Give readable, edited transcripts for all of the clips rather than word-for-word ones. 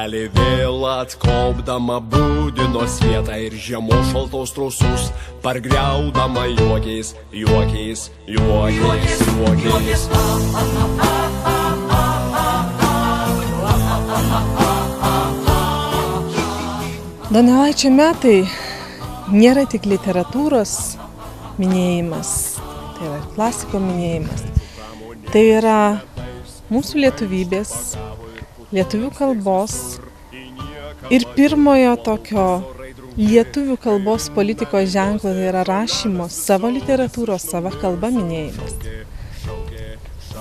Saulelė vėl atkopdama būdino svietą ir žiemos šaltos trusus, pargriaudama juokiais, juokiais, juokiais, juokiais. Donelaičio metai nėra tik literatūros minėjimas, tai yra klasiko minėjimas. Tai yra mūsų lietuvybės, lietuvių kalbos ir pirmojo tokio lietuvių kalbos politikos ženklo, tai yra rašymo, savo literatūros, savo kalba minėjimas.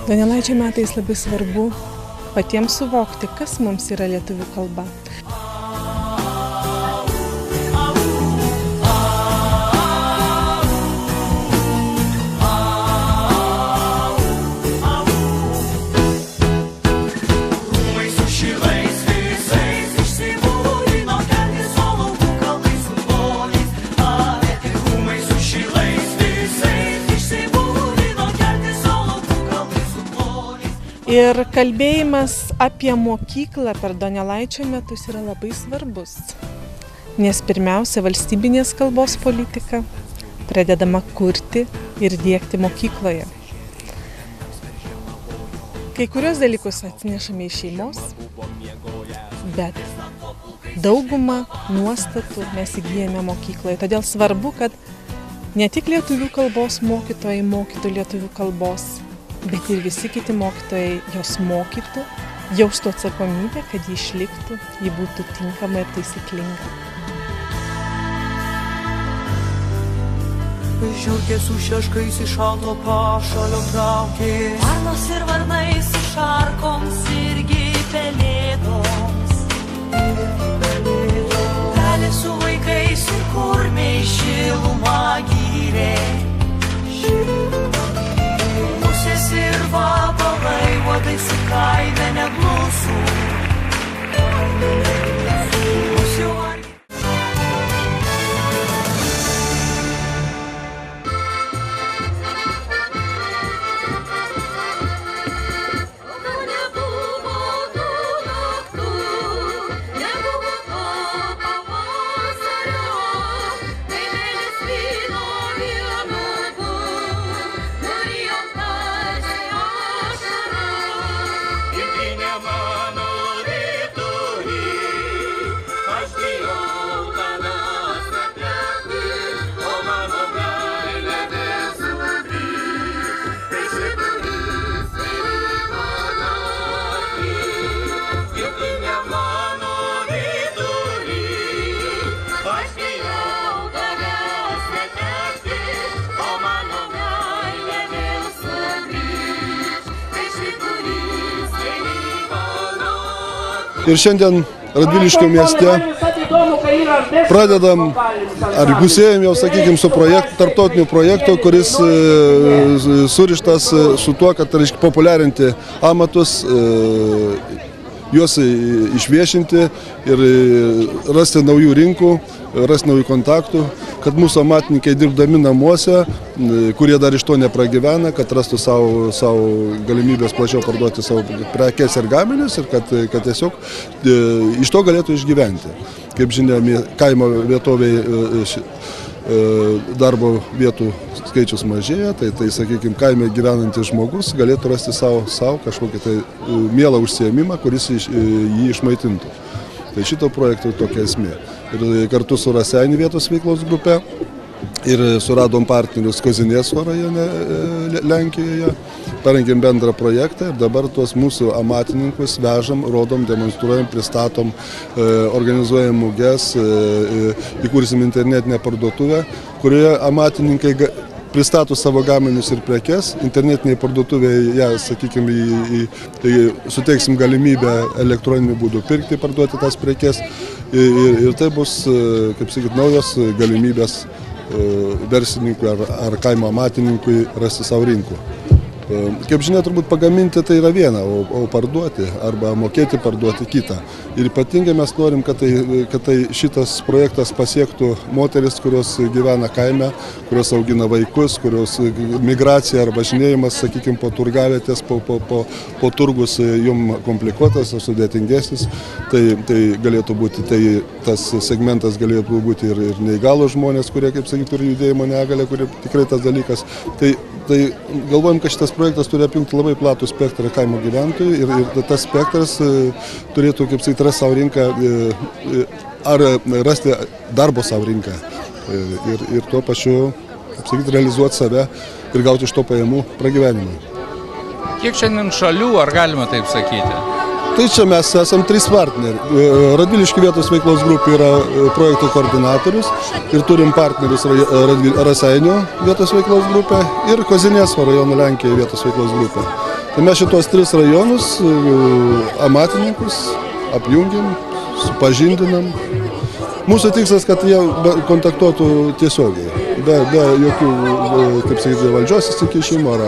Donelaičio metais labai svarbu patiems suvokti, kas mums yra lietuvių kalba. Ir kalbėjimas apie mokyklą per Donelaičio metus yra labai svarbus, nes pirmiausia valstybinės kalbos politika pradedama kurti ir diegti mokykloje. Kai kurios dalykus atsinešame iš šeimos, bet daugumą nuostatų mes įgyjame mokykloje. Todėl svarbu, kad ne tik lietuvių kalbos mokytojai mokytų lietuvių kalbos, bet ir visi kiti mokytojai jos mokytų, jaustų atsakomybę, kad ji išliktų, ji būtų tinkama ir taisyklinga. Žiurkės su šeškais iš šalto pašalio traukė, varnos ir varnai su šarkoms irgi pelėdoms. Pelė su vaikais ir kurmiai šilumą gyrė. Ir vabalai, uodai su kaime neglusų. Ir šiandien Radviliškio mieste pradedam, ar įpusėjom jau, sakykime, su tarptautiniu projektu, kuris surištas su tuo, kad populiarinti amatus, juos išviešinti ir rasti naujų rinkų, rasti naujų kontaktų, kad mūsų amatininkai dirbdami namuose, kurie dar iš to nepragyvena, kad rastų savo galimybės plačiau parduoti savo prekes ir gaminius ir kad tiesiog iš to galėtų išgyventi. Kaip žinia, kaimo vietoviai darbo vietų skaičius mažėja, tai sakykime, kaime gyvenantis žmogus galėtų rasti savo kažkokį tai mielą užsiėmimą, kuris jį išmaitintų. Tai šito projekto tokia esmė. Ir kartu su Raseinių vietos veiklos grupe ir suradom partnerius Kozinėso rajone Lenkijoje, parengėm bendrą projektą ir dabar tuos mūsų amatininkus vežam, rodom, demonstruojam, pristatom, organizuojam muges, įkursim internetinę parduotuvę, kurioje amatininkai pristato savo gaminius ir prekes, internetiniai parduotuvėje, sakykime, suteiksim galimybę elektroniniu būdu pirkti, parduoti tas prekes ir tai bus, kaip sakyti, naujos galimybės verslininkui ar kaimo amatininkui rasti savo rinkų. Kaip žinia, turbūt pagaminti tai yra viena, o parduoti arba mokėti parduoti kitą. Ir ypatingai mes norim, kad tai šitas projektas pasiektų moteris, kurios gyvena kaime, kurios augina vaikus, kurios migracija ar važinėjimas, sakykime, po turgavietės, po turgus jom komplikuotas ar sudėtingesnis. Tai galėtų būti, tas segmentas galėtų būti ir neįgalūs žmonės, kurie, kaip sakyti, turi judėjimo negalią, kurie tikrai tas dalykas. Tai galvojam, kad šitas projektas turi apjungti labai platų spektrą kaimo gyventojų ir tas spektras turėtų, kaip sakyti, rasti savo rinką ar rasti darbo savo rinką ir tuo pačiu, kaip sakyti, realizuoti save ir gauti iš to pajamų pragyvenimą. Kiek šiandien šalių, ar galima taip sakyti? Tai čia mes esam 3 partneriai. Radviliškių vietos veiklos grupė yra projektų koordinatorius ir turim partnerius Raseinių vietos veiklos grupę ir Kozinėsvo rajono Lenkijoje vietos veiklos grupę. Tai mes šitos 3 rajonus amatininkus apjungiam, supažindinam. Mūsų tikslas, kad jie kontaktuotų tiesiogiai, be jokių, kaip sakyti, valdžios įsikišimo ar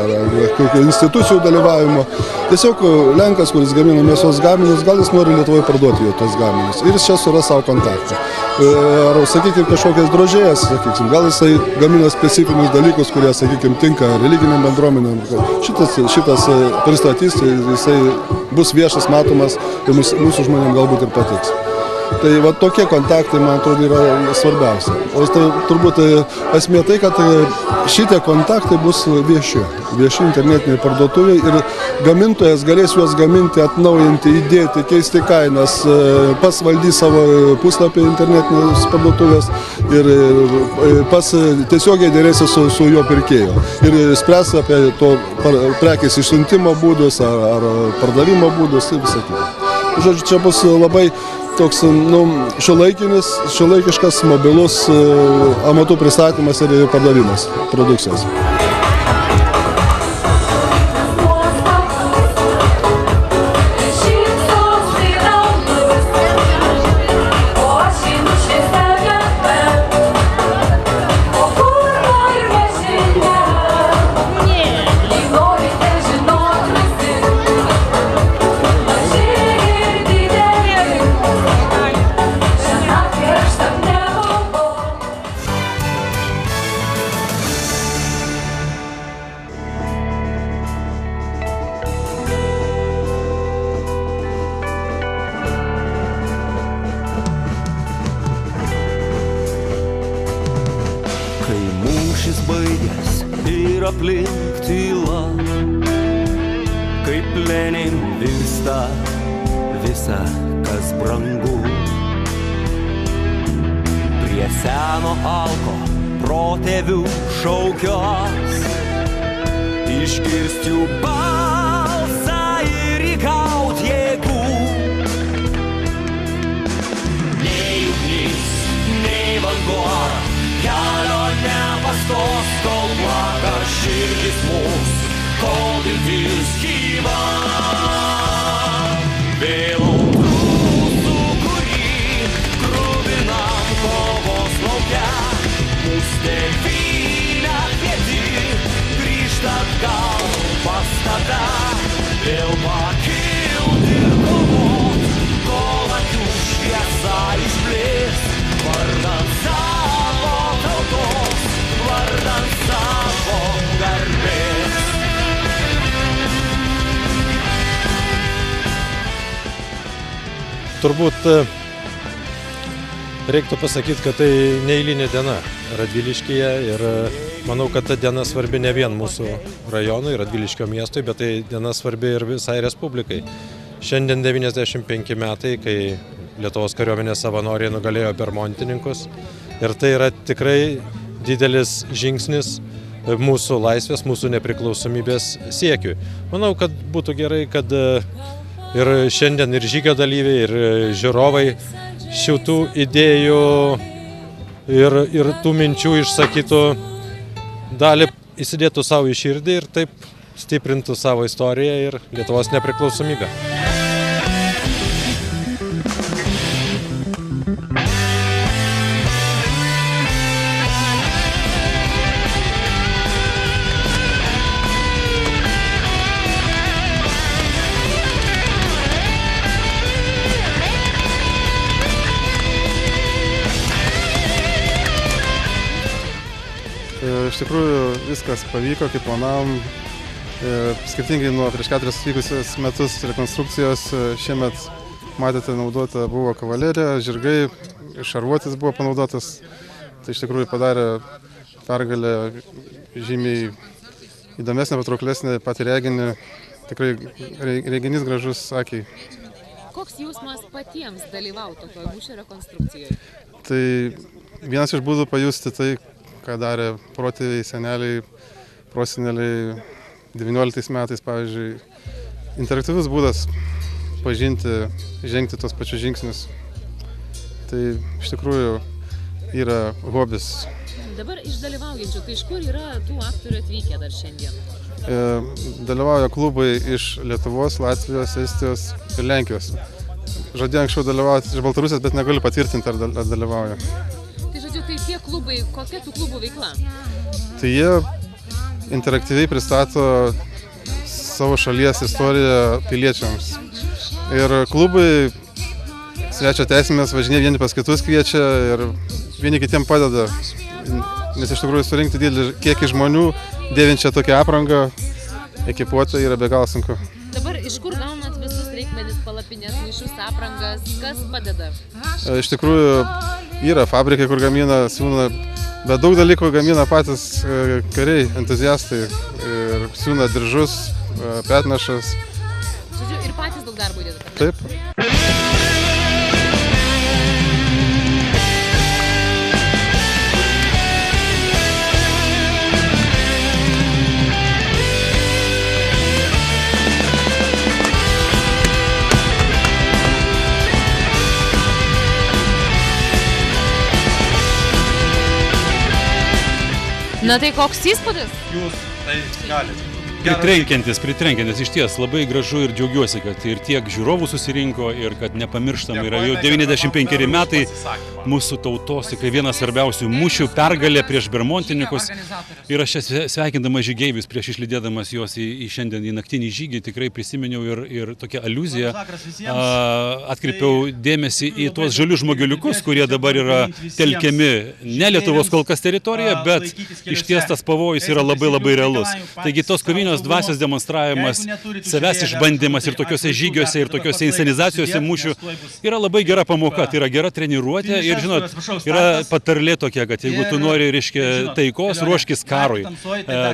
kokių institucijų dalyvavimo. Tiesiog Lenkas, kuris gamina mėsos gaminius, gal jis nori Lietuvoje parduoti jo tos gaminius ir jis čia suras savo kontaktą. Ar, sakykime, kažkokias drožėjas, sakykime, gal jisai gamina specifinius dalykus, kurie, sakykime, tinka religiniam bendruomenėm. Šitas pristatys, jisai bus viešas, matomas ir mūsų žmonėm galbūt ir patiks. Tai va tokie kontaktai, man atrodo, yra svarbiausia. O tai turbūt esmė tai, kad šitie kontaktai bus vieši internetiniai parduotuviai ir gamintojas galės juos gaminti, atnaujinti, įdėti, keisti kainas, pats valdys savo puslapį internetinės parduotuvės ir pats tiesiogiai dėrėsi su jo pirkėju ir spręs apie to prekės išsiuntimo būdus ar pardavimo būdus ir visą kitą. Žodžiu, čia bus labai toks šiuolaikiškas, mobilus amatų pristatymas ir pardavimas produkcijos. Kai mūšis baigęs ir aplink tyla, kaip plėnim virsta visa, kas brangu. Prie seno alko protėvių šaukios, išgirst jų balsą ir įgaut jėgų. Nei ugnis, nei vanduo kelio nepastos, kol plaka širdis mūs, kol viltis gyva. Vėliau mūsų, kurį kruvinam kovos lauke, mūs tėvynę kvieti grįžt atgal pas tave, vėl pakilt ir kovot, kol akių šviesa išblės, vardan savo tautos, vardan savo garbės. Turbūt reiktų pasakyti, kad tai neeilinė diena Radviliškyje ir manau, kad ta diena svarbi ne vien mūsų rajonui, Radviliškio miestui, bet tai diena svarbi ir visai Respublikai. Šiandien 95 metai, kai Lietuvos kariuomenės savanoriai nugalėjo bermontininkus ir tai yra tikrai didelis žingsnis mūsų laisvės, mūsų nepriklausomybės siekiui. Manau, kad būtų gerai, kad ir šiandien ir žygio dalyviai, ir žiūrovai šitų idėjų ir tų minčių išsakytų dalį įsidėtų savo į širdį ir taip stiprintų savo istoriją ir Lietuvos nepriklausomybę. iš tikrųjų viskas pavyko, kaip planavom. Skirtingai nuo prieš 4 vykusius metus rekonstrukcijos, šiemet, matėte, naudota buvo kavalerija, žirgai, šarvuotis buvo panaudotas. Tai iš tikrųjų padarė pergalę žymiai įdomesnė, patrauklesnė, patį reginį. Tikrai reginys gražus akiai. Koks jausmas patiems dalyvauti tokioje mūšio rekonstrukcijoje? Tai vienas iš būdų pajusti tai, ką darė protėviai, seneliai, proseneliai 19 metais, pavyzdžiui. Interaktyvus būdas pažinti, žengti tos pačius žingsnius. Tai iš tikrųjų yra hobis. Dabar iš dalyvaujančių, tai iš kur yra tų aktorių atvykę dar šiandien? Dalyvauja klubai iš Lietuvos, Latvijos, Estijos ir Lenkijos. Žadėjau anksčiau dalyvauti iš Baltarusijos, bet negaliu patvirtinti, ar dalyvauja. Tai žodžiu, tai tie klubai, kokia tų klubų veikla? Tai jie interaktyviai pristato savo šalies istoriją piliečiams. Ir klubai svečio teisėmis važinėja vieni pas kitus kviečia ir vieni kitiem padeda. Nes iš tikrųjų surinkti didelį kiekį žmonių, dėvinčią tokią aprangą, ekipuotę yra be galo sunku. Dabar iš kur gaunat visus reikmenis, palapinės, maišus, aprangas, kas padeda? Iš tikrųjų yra fabrikai, kur gamina, siūna, bet daug dalykų gamina patys kariai, entuziastai. Ir siūna diržus, petnešas. Žodžiu, ir patys daug darbo įdėdate? Taip. Na tai koks įspūdis? Jūs tai galite. Pritrenkiantis, iš ties labai gražu ir džiaugiuosi, kad ir tiek žiūrovų susirinko ir kad nepamirštam, yra jau 95 metai mūsų tautos, tikrai vienas svarbiausių mūšių, pergalė prieš bermontininkus. Ir aš čia sveikindamas žygeivius prieš išlydėdamas juos į šiandien į naktinį žygį, tikrai prisiminiau ir tokią aliuziją, atkreipiau dėmesį į tuos žalius žmogeliukus, kurie dabar yra telkiami ne Lietuvos kol kas teritorijoje, bet iš ties tas pavojus yra labai labai realus. Taigi tos kovinės dvasios demonstravimas, savęs išbandymas ir tokiuose žygiuose, ir tokiuose inscenizacijose mūšių yra labai gera pamoka, tai yra gera treniruotė ir, žinot, yra patarlė tokia, kad jeigu tu nori, reiškia, taikos, ruoškis karui.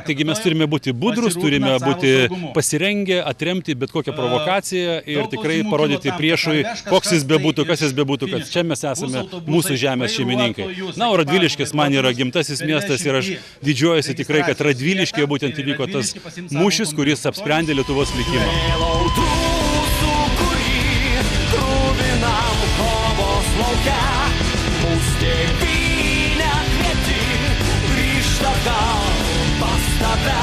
Taigi mes turime būti budrus, turime būti pasirengę atremti bet kokią provokaciją ir tikrai parodyti priešui, koks jis bebūtų, kas jis bebūtų, kad čia mes esame mūsų žemės šeimininkai. Na, o Radviliškis man yra gimtasis miestas ir aš didžiuojuosi tikrai, kad Radviliškyje būtent įvyko tas mūšis, kuris apsprendė Lietuvos likimą. Pas tave,